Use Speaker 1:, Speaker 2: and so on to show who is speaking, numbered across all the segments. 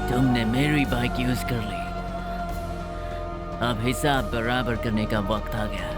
Speaker 1: तुमने मेरी bike use कर ली। अब हिसाब बराबर करने का वक्त आ गया।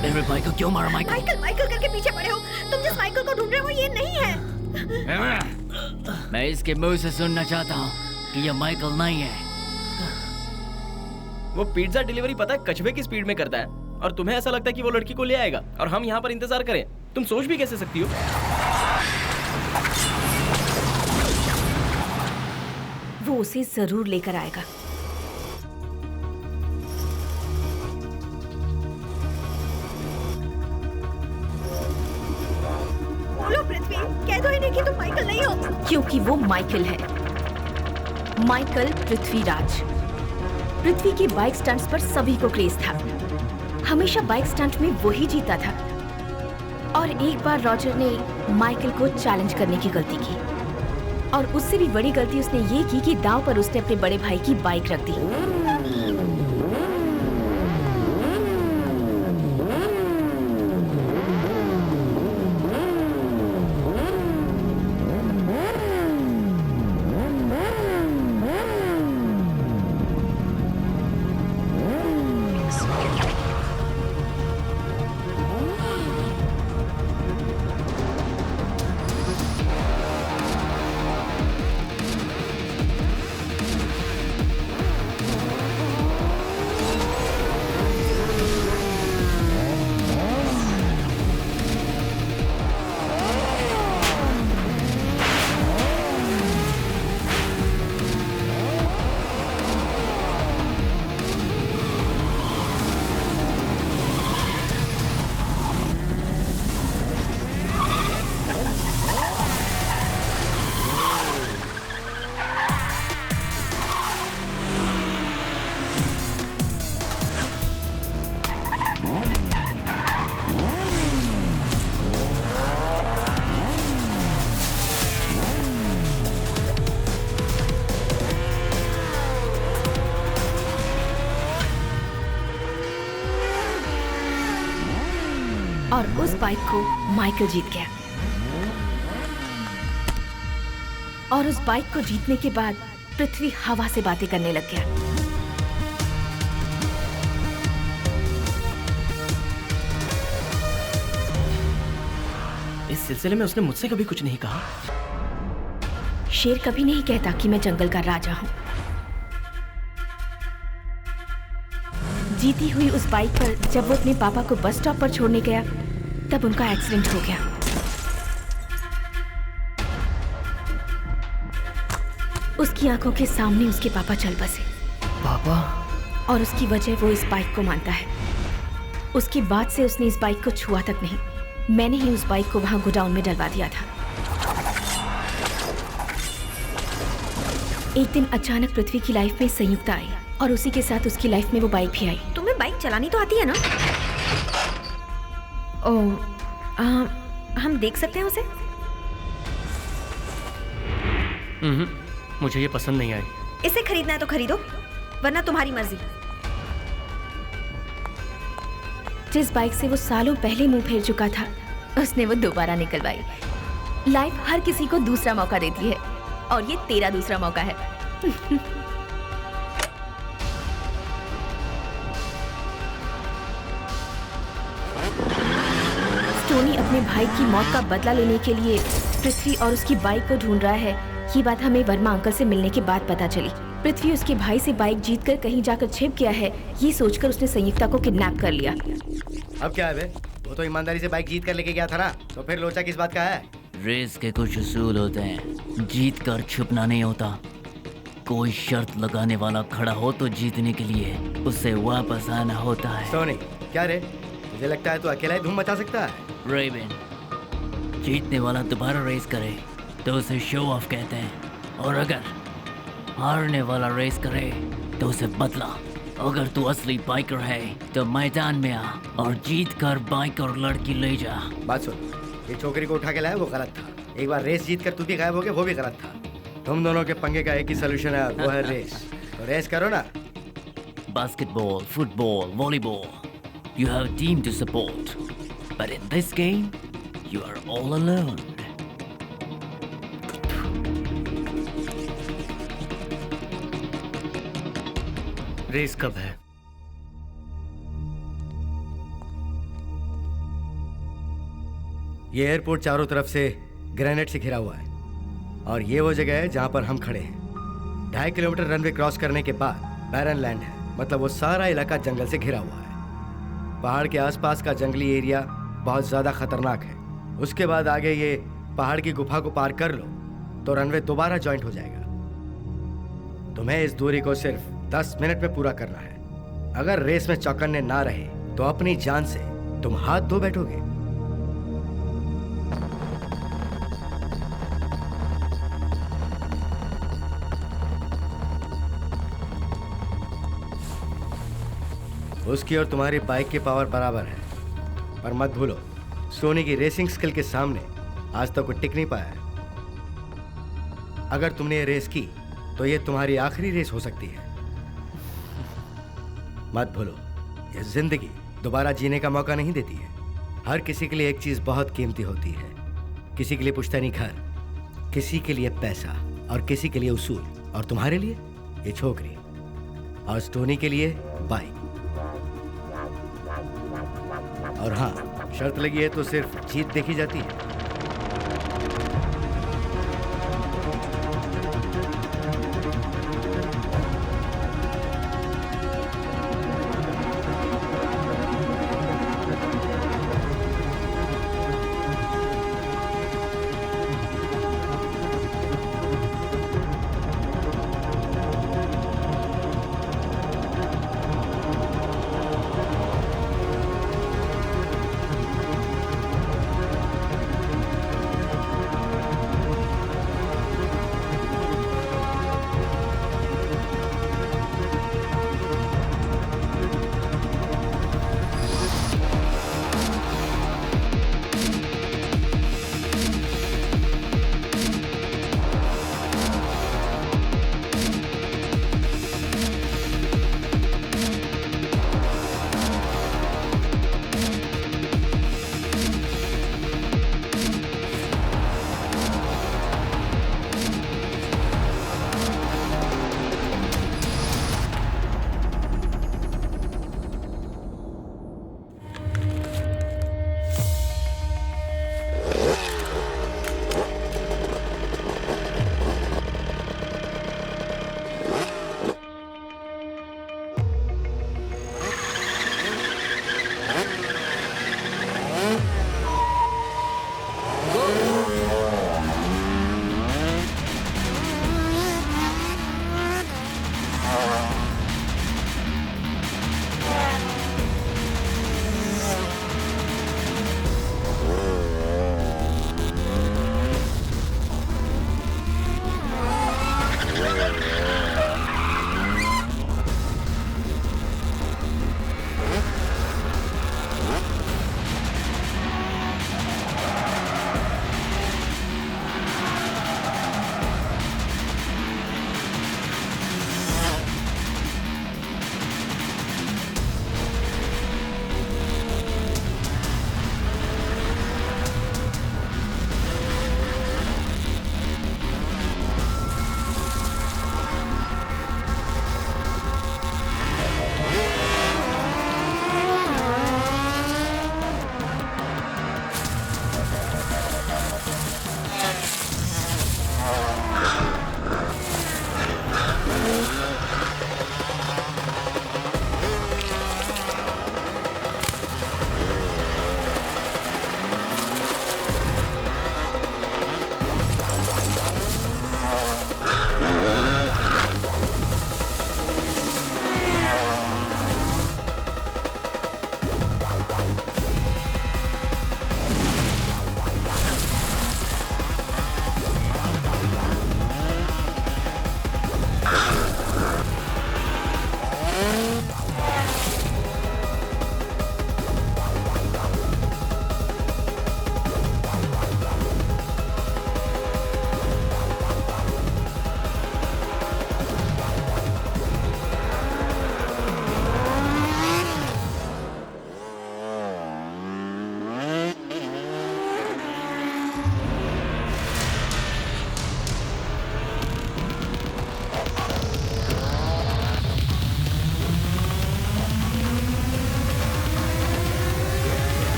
Speaker 1: मेरे भाई को क्यों मारा माइकल?
Speaker 2: माइकल माइकल करके पीछे पड़े हो। तुम जिस माइकल को ढूंढ रहे हो ये नहीं है।
Speaker 1: मैं इसके मुंह से सुनना चाहता हूँ कि ये माइकल नहीं है।
Speaker 3: वो पिज्जा डिलीवरी पता है कछुए की स्पीड में करता है और तुम्हें ऐसा लगता है कि वो लड़की को ले आएगा और हम यहाँ पर इंतजार करें। तुम सोच भी कैसे सकती हो?
Speaker 2: वो उसे जरूर लेकर आएगा। बोलो पृथ्वी, कह दो इन्हें कि तुम माइकल नहीं हो। क्योंकि वो माइकल है। माइकल पृथ्वीराज। पृथ्वी के बाइक स्टंट्स पर सभी को क्रेज था। हमेशा बाइक स्टंट में वही जीता था। और एक बार रॉजर ने माइकल को चैलेंज करने की गलती की और उससे भी बड़ी गलती उसने ये की कि दांव पर उसने अपने बड़े भाई की बाइक रख दी। और उस बाइक को माइकल जीत गया। और उस बाइक को जीतने के बाद पृथ्वी हवा से बातें करने लग गया।
Speaker 3: इस सिलसिले में उसने मुझसे कभी कुछ नहीं कहा।
Speaker 2: शेर कभी नहीं कहता कि मैं जंगल का राजा हूं। जीती हुई उस बाइक पर जब वो अपने पापा को बस स्टॉप पर छोड़ने गया तब उनका एक्सीडेंट हो गया। उसकी आंखों के सामने उसके पापा चल बसे।
Speaker 3: पापा?
Speaker 2: और उसकी वजह वो इस बाइक को मानता है। उसके बाद से उसने इस बाइक को छुआ तक नहीं। मैंने ही उस बाइक को वहां गोडाउन में डलवा दिया था। एक दिन अचानक पृथ्वी की लाइफ में संयुक्ता आई और उसी के साथ उसकी लाइफ में वो बाइक भी आई। तुम्हें बाइक चलानी तो आती है ना? हम देख सकते हैं उसे?
Speaker 3: मुझे ये पसंद नहीं आई।
Speaker 2: इसे खरीदना है तो खरीदो, वरना तुम्हारी मर्जी। जिस बाइक से वो सालों पहले मुंह फेर चुका था, उसने वो दोबारा निकलवाई। लाइफ हर किसी को दूसरा मौका देती है और ये तेरा दूसरा मौका है। स्टोनी अपने भाई की मौत का बदला लेने के लिए पृथ्वी और उसकी बाइक को ढूंढ रहा है। ये बात हमें वर्मा अंकल से मिलने के बाद पता चली। पृथ्वी उसके भाई से बाइक जीतकर कहीं जाकर छिप गया है, ये सोचकर उसने संयुक्ता को किडनैप कर लिया।
Speaker 4: अब क्या है बे? वो तो ईमानदारी से बाइक जीत कर लेके गया था ना, तो फिर लोचा किस बात का है?
Speaker 1: रेस के कुछ उसूल होते हैं, जीत कर छुपना नहीं होता। कोई शर्त लगाने वाला खड़ा हो तो जीतने के लिए उसे वापस आना होता है।
Speaker 4: सोनी, क्या रे? मुझे लगता है तू अकेला ही धूम मचा सकता है।
Speaker 1: रेवन, जीतने वाला दोबारा रेस करे तो उसे शो ऑफ कहते हैं, और अगर हारने वाला रेस करे तो उसे बदला। अगर तू असली बाइकर है तो मैदान में आ और जीत कर बाइक और लड़की ले जा।
Speaker 4: बात सुन, ये छोकरी को उठा के लाया वो गलत था। एक बार रेस जीत कर तू भी गायब हो गया, वो भी गलत था। तुम दोनों के पंगे का एक ही सोल्यूशन है, वो है रेस। तो रेस करो ना।
Speaker 1: Basketball, football, volleyball, you have a team to support. But in this game, you are all alone.
Speaker 3: Race कब है?
Speaker 4: ये एयरपोर्ट चारों तरफ से ग्रेनेड से घिरा हुआ है और ये वो जगह है जहां पर हम खड़े हैं। 2.5 किलोमीटर रनवे क्रॉस करने के बाद बैरन लैंड है, मतलब वो सारा इलाका जंगल से घिरा हुआ है। पहाड़ के आसपास का जंगली एरिया बहुत ज़्यादा खतरनाक है। उसके बाद आगे ये पहाड़ की गुफा को पार कर लो तो रनवे दोबारा ज्वाइंट हो जाएगा। तुम्हें इस दूरी को सिर्फ 10 मिनट में पूरा करना है। अगर रेस में चौकन्ने ना रहे तो अपनी जान से तुम हाथ धो बैठोगे। उसकी और तुम्हारी बाइक की पावर बराबर है, पर मत भूलो सोनी की रेसिंग स्किल के सामने आज तक कोई टिक नहीं पाया है। अगर तुमने ये रेस की तो ये तुम्हारी आखिरी रेस हो सकती है। मत भूलो, ये जिंदगी दोबारा जीने का मौका नहीं देती है। हर किसी के लिए एक चीज बहुत कीमती होती है। किसी के लिए पुश्तैनी घर, किसी के लिए पैसा और किसी के लिए उसूल, और तुम्हारे लिए ये छोकरी, और स्टोनी के लिए बाइक। और हाँ, शर्त लगी है तो सिर्फ जीत देखी जाती है।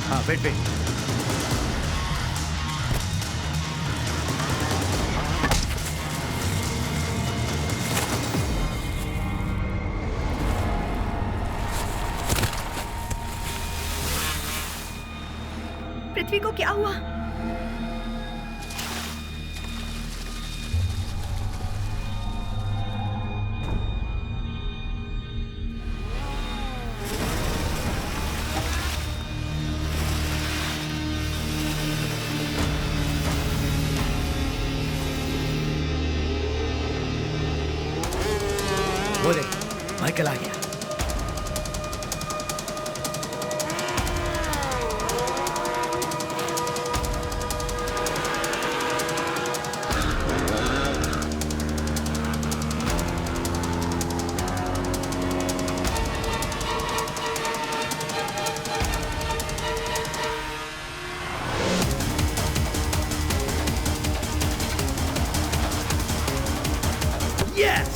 Speaker 4: हाँ वेट वेट।
Speaker 2: पृथ्वी को क्या हुआ?
Speaker 4: वो देख, माइकल आ गया। Yes!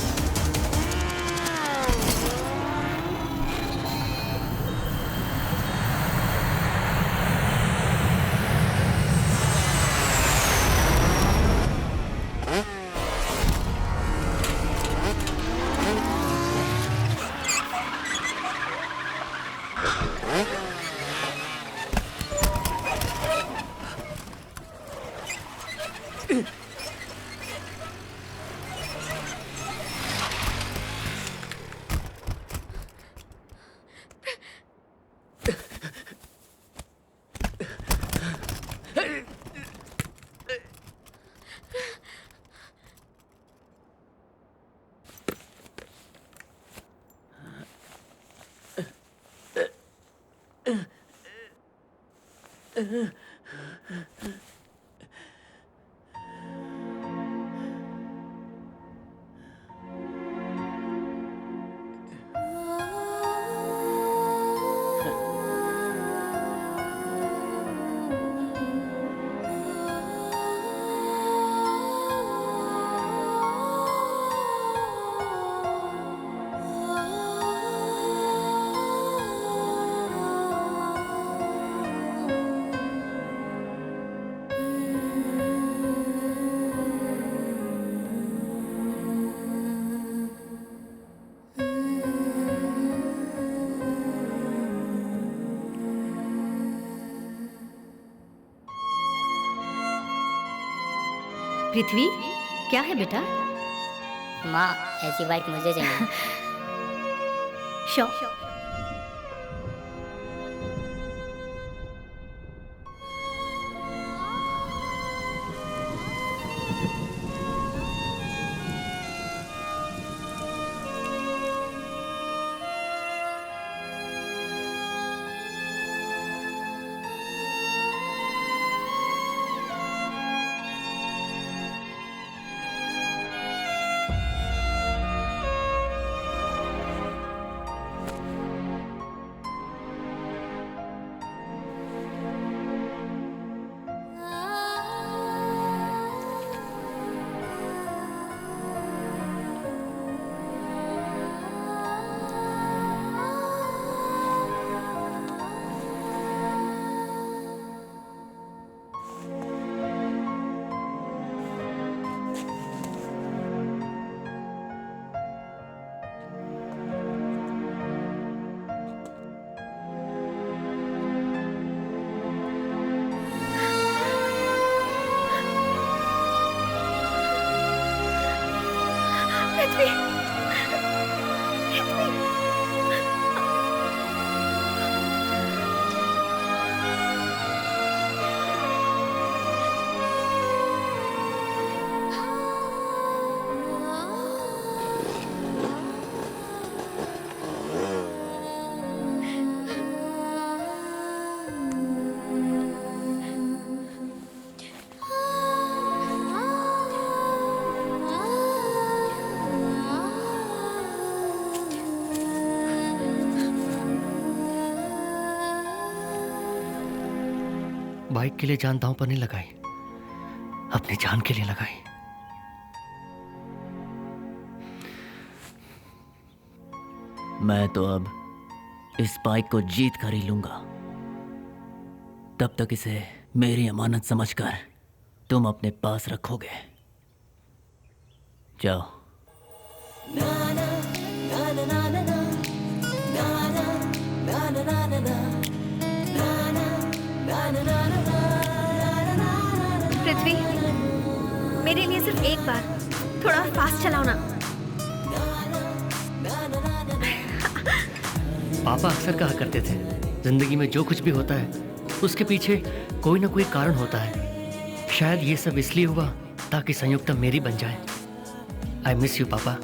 Speaker 5: पृथ्वी, क्या है बेटा?
Speaker 6: माँ, ऐसी बाइक मुझे चाहिए।
Speaker 5: शो
Speaker 1: बाइक के लिए जान दांव पर नहीं लगाई, अपनी जान के लिए लगाई। मैं तो अब इस बाइक को जीत कर ही लूंगा। तब तक इसे मेरी अमानत समझकर तुम अपने पास रखोगे। जाओ।
Speaker 2: पृथ्वी, मेरे लिए सिर्फ एक बार थोड़ा फास्ट चलाओ ना।
Speaker 7: पापा अक्सर कहा करते थे, जिंदगी में जो कुछ भी होता है उसके पीछे कोई ना कोई कारण होता है। शायद ये सब इसलिए हुआ ताकि संयुक्ता मेरी बन जाए। आई मिस यू पापा।